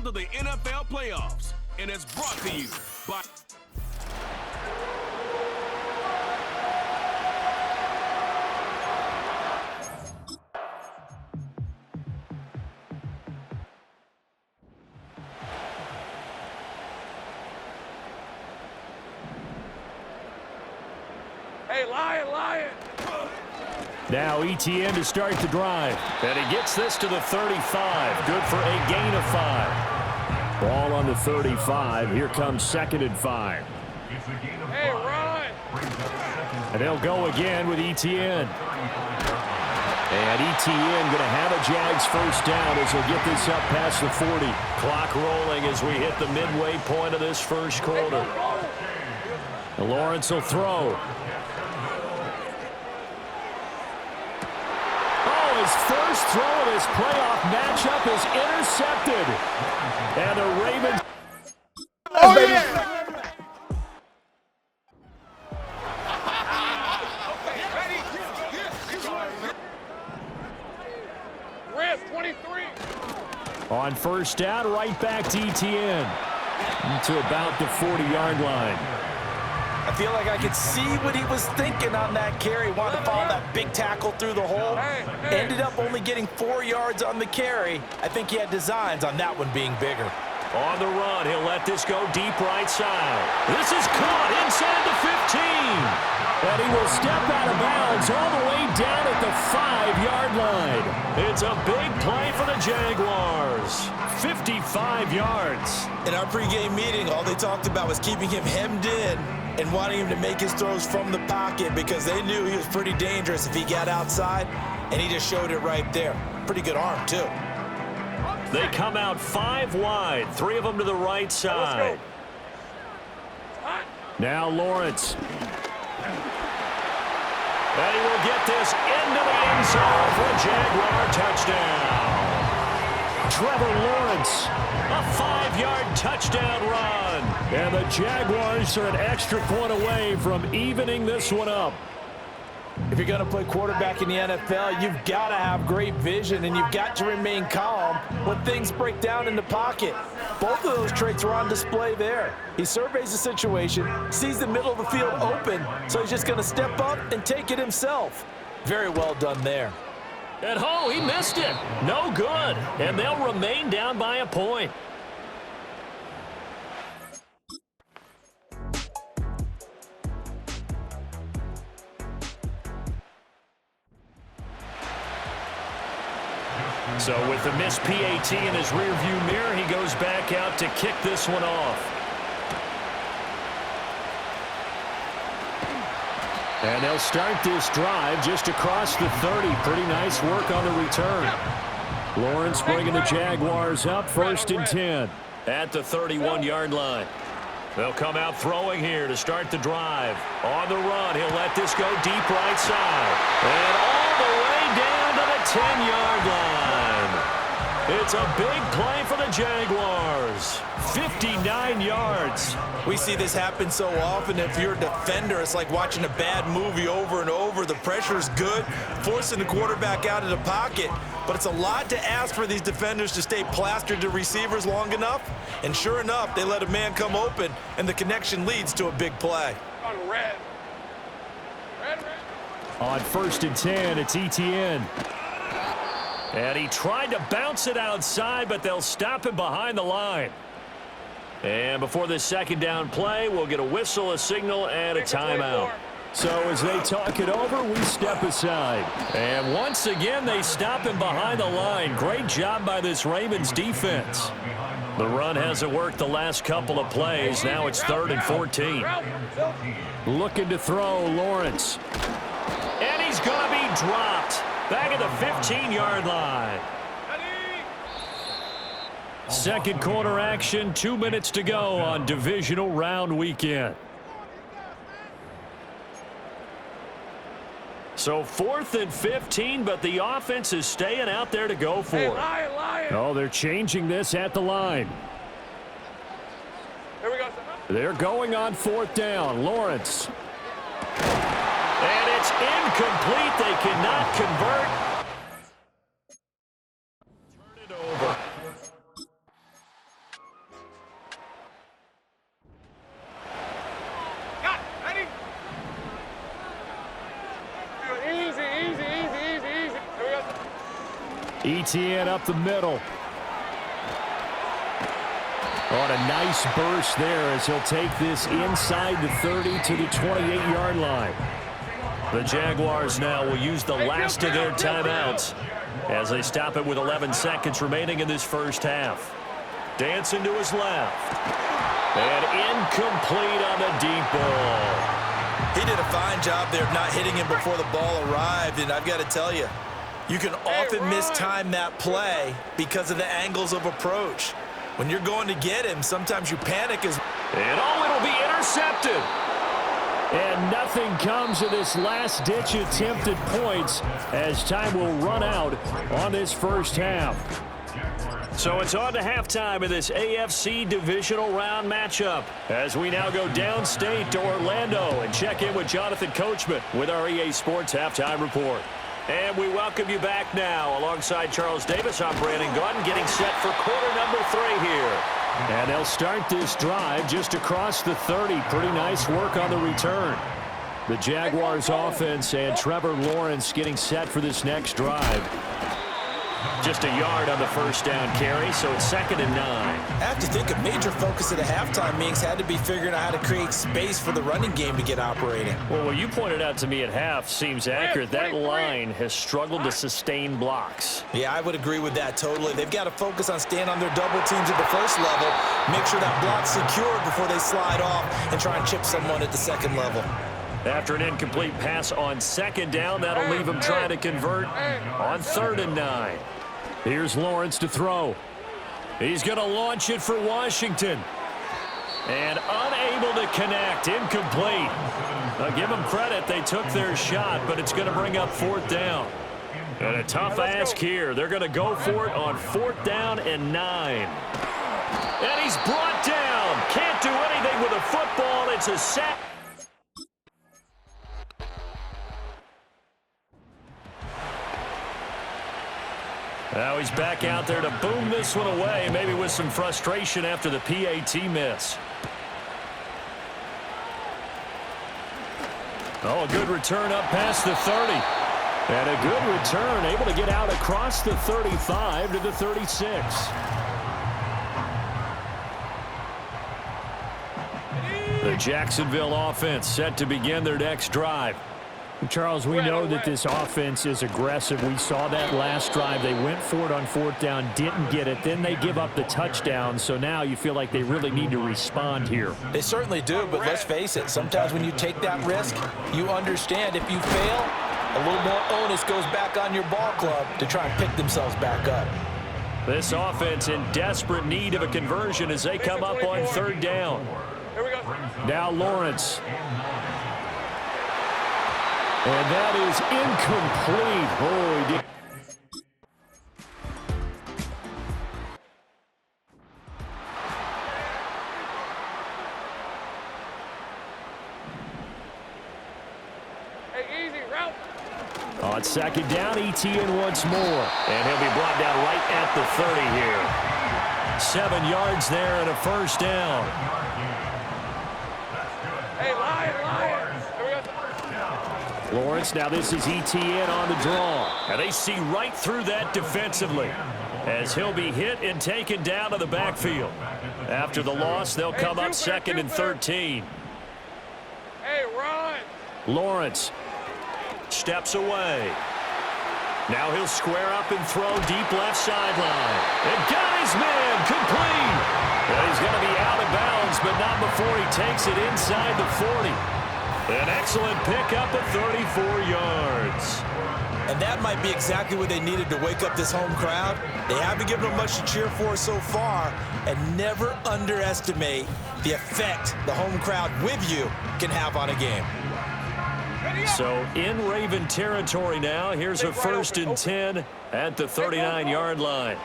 to the NFL playoffs, and it's brought to you by... Hey, Lion! Now ETN to start the drive. And he gets this to the 35. Good for a gain of 5. Ball on the 35. Here comes 2nd and 5. Hey, Ron! And they'll go again with ETN. And ETN going to have a Jags first down as he'll get this up past the 40. Clock rolling as we hit the midway point of this first quarter. And Lawrence will throw. His first throw of this playoff matchup is intercepted. And the Ravens... Oh, yeah! Rip, 23. On first down, right back to ETN. To about the 40-yard line. I feel like I could see what he was thinking on that carry. Wanted to follow that big tackle through the hole. Ended up only getting 4 yards on the carry. I think he had designs on that one being bigger. On the run, he'll let this go deep right side. This is caught inside the 15. And he will step out of bounds all the way down at the 5-yard line. It's a big play for the Jaguars. 55 yards. In our pregame meeting, all they talked about was keeping him hemmed in and wanting him to make his throws from the pocket because they knew he was pretty dangerous if he got outside, and he just showed it right there. Pretty good arm, too. They come out 5 wide, 3 of them to the right side. Now Lawrence. And he will get this into the end zone for a Jaguar touchdown. Trevor Lawrence, a 5-yard touchdown run. And the Jaguars are an extra point away from evening this one up. If you're going to play quarterback in the NFL, you've got to have great vision, and you've got to remain calm when things break down in the pocket. Both of those traits were on display there. He surveys the situation, sees the middle of the field open, so he's just going to step up and take it himself. Very well done there. And oh, he missed it. No good. And they'll remain down by a point. So with the missed PAT in his rearview mirror, he goes back out to kick this one off. And they'll start this drive just across the 30. Pretty nice work on the return. Lawrence bringing the Jaguars up 1st and 10 at the 31-yard line. They'll come out throwing here to start the drive. On the run, he'll let this go deep right side. And all the way down to the 10-yard line. It's a big play for the Jaguars. 59 yards. We see this happen so often. If you're a defender, it's like watching a bad movie over and over. The pressure's good, forcing the quarterback out of the pocket. But it's a lot to ask for these defenders to stay plastered to receivers long enough. And sure enough, they let a man come open, and the connection leads to a big play. On red. On 1st and 10, it's ETN. And he tried to bounce it outside, but they'll stop him behind the line. And before this 2nd down play, we'll get a whistle, a signal, and a timeout. So as they talk it over, we step aside. And once again, they stop him behind the line. Great job by this Ravens defense. The run hasn't worked the last couple of plays. Now it's 3rd and 14. Looking to throw, Lawrence. And he's going to be dropped. Back at the 15-yard line. Second quarter action, 2 minutes to go on divisional round weekend. So 4th and 15, but the offense is staying out there to go for it. Lion. Oh, they're changing this at the line. Here we go. They're going on 4th down. Lawrence. And it's incomplete. They cannot convert. Turn it over. Etienne up the middle. On a nice burst there as he'll take this inside the 30 to the 28-yard line. The Jaguars now will use the last of their timeouts as they stop it with 11 seconds remaining in this first half. Dancing to his left. And incomplete on the deep ball. He did a fine job there of not hitting him before the ball arrived, and I've got to tell you, you can often mistime that play because of the angles of approach. When you're going to get him, sometimes you panic as... And it'll be intercepted. And nothing comes of this last-ditch attempt at points as time will run out on this first half. So it's on to halftime of this AFC divisional round matchup as we now go downstate to Orlando and check in with Jonathan Coachman with our EA Sports Halftime Report. And we welcome you back now. Alongside Charles Davis, I'm Brandon Gunn, getting set for quarter number 3 here. And they'll start this drive just across the 30. Pretty nice work on the return. The Jaguars offense and Trevor Lawrence getting set for this next drive. Just a yard on the first down carry, so it's 2nd and 9. I have to think a major focus of the halftime meetings had to be figuring out how to create space for the running game to get operating. Well, what you pointed out to me at half seems accurate. That line has struggled to sustain blocks. Yeah, I would agree with that totally. They've got to focus on staying on their double teams at the first level, make sure that block's secured before they slide off and try and chip someone at the second level. After an incomplete pass on 2nd down, that'll leave them trying to convert on 3rd and 9. Here's Lawrence to throw. He's going to launch it for Washington. And unable to connect. Incomplete. Now give them credit. They took their shot, but it's going to bring up 4th down. And a tough ask here. They're going to go for it on 4th down and 9. And he's brought down. Can't do anything with a football. It's a sack. Now he's back out there to boom this one away, maybe with some frustration after the PAT miss. Oh, a good return up past the 30. And a good return, able to get out across the 35 to the 36. The Jacksonville offense set to begin their next drive. Charles, we know that this offense is aggressive. We saw that last drive. They went for it on 4th down, didn't get it. Then they give up the touchdown. So now you feel like they really need to respond here. They certainly do, but let's face it. Sometimes when you take that risk, you understand if you fail, a little more onus goes back on your ball club to try and pick themselves back up. This offense in desperate need of a conversion as they come up on 3rd down. Here we go. Now Lawrence. And that is incomplete. Oh, he did. Hey, easy, route. On 2nd down, Etienne once more. And he'll be brought down right at the 30 here. 7 yards there and a 1st down. Hey, Lions. Lawrence, now this is Etienne on the draw. And they see right through that defensively as he'll be hit and taken down to the backfield. After the loss, they'll come up 2nd and 13. Hey, run. Lawrence steps away. Now he'll square up and throw deep left sideline. And got his man complete. And he's going to be out of bounds, but not before he takes it inside the 40. An excellent pickup of 34 yards. And that might be exactly what they needed to wake up this home crowd. They haven't given them much to cheer for so far, and never underestimate the effect the home crowd with you can have on a game. So in Raven territory now, here's a 1st and 10 at the 39-yard line.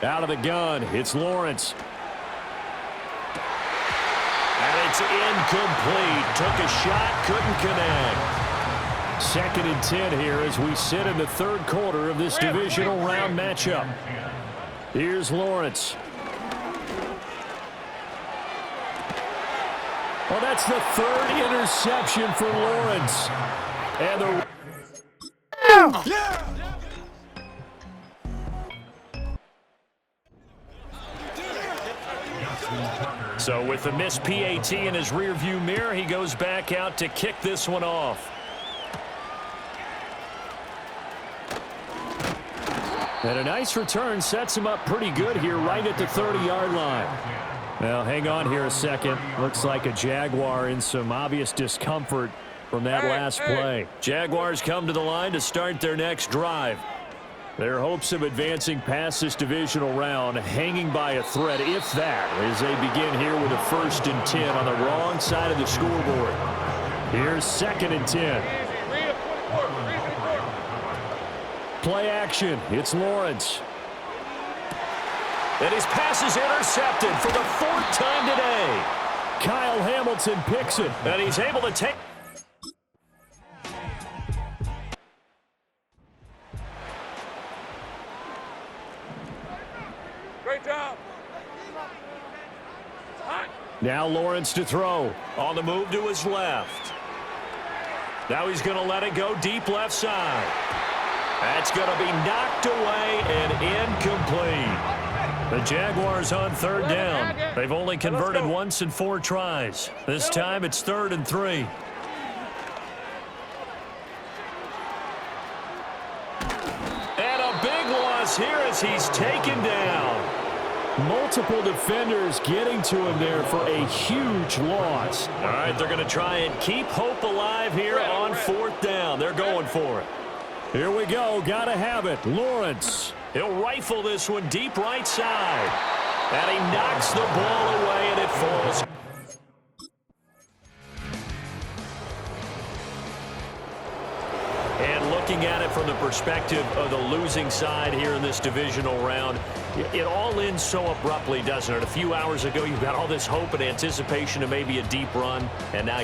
Out of the gun, it's Lawrence. And it's incomplete. Took a shot, couldn't connect. 2nd and 10 here as we sit in the 3rd quarter of this divisional round matchup. Here's Lawrence. Well, that's the 3rd interception for Lawrence. And the... So with the missed PAT in his rearview mirror, he goes back out to kick this one off. And a nice return sets him up pretty good here right at the 30-yard line. Now, hang on here a second. Looks like a Jaguar in some obvious discomfort from that last play. Jaguars come to the line to start their next drive. Their hopes of advancing past this divisional round hanging by a thread, if that, as they begin here with a 1st and 10 on the wrong side of the scoreboard. Here's 2nd and 10. Play action. It's Lawrence. And his pass is intercepted for the 4th time today. Kyle Hamilton picks it. And he's able to take... Great job. Hot. Now Lawrence to throw. On the move to his left. Now he's going to let it go deep left side. That's going to be knocked away and incomplete. The Jaguars on 3rd down. They've only converted once in 4 tries. This time it's 3rd and 3. And a big loss here as he's taken down. Multiple defenders getting to him there for a huge loss. All right, they're going to try and keep hope alive here on 4th down. They're going for it. Here we go. Got to have it. Lawrence. He'll rifle this one deep right side. And he knocks the ball away, and it falls. And looking at it from the perspective of the losing side here in this divisional round, it all ends so abruptly, doesn't it? A few hours ago, you've got all this hope and anticipation of maybe a deep run, and now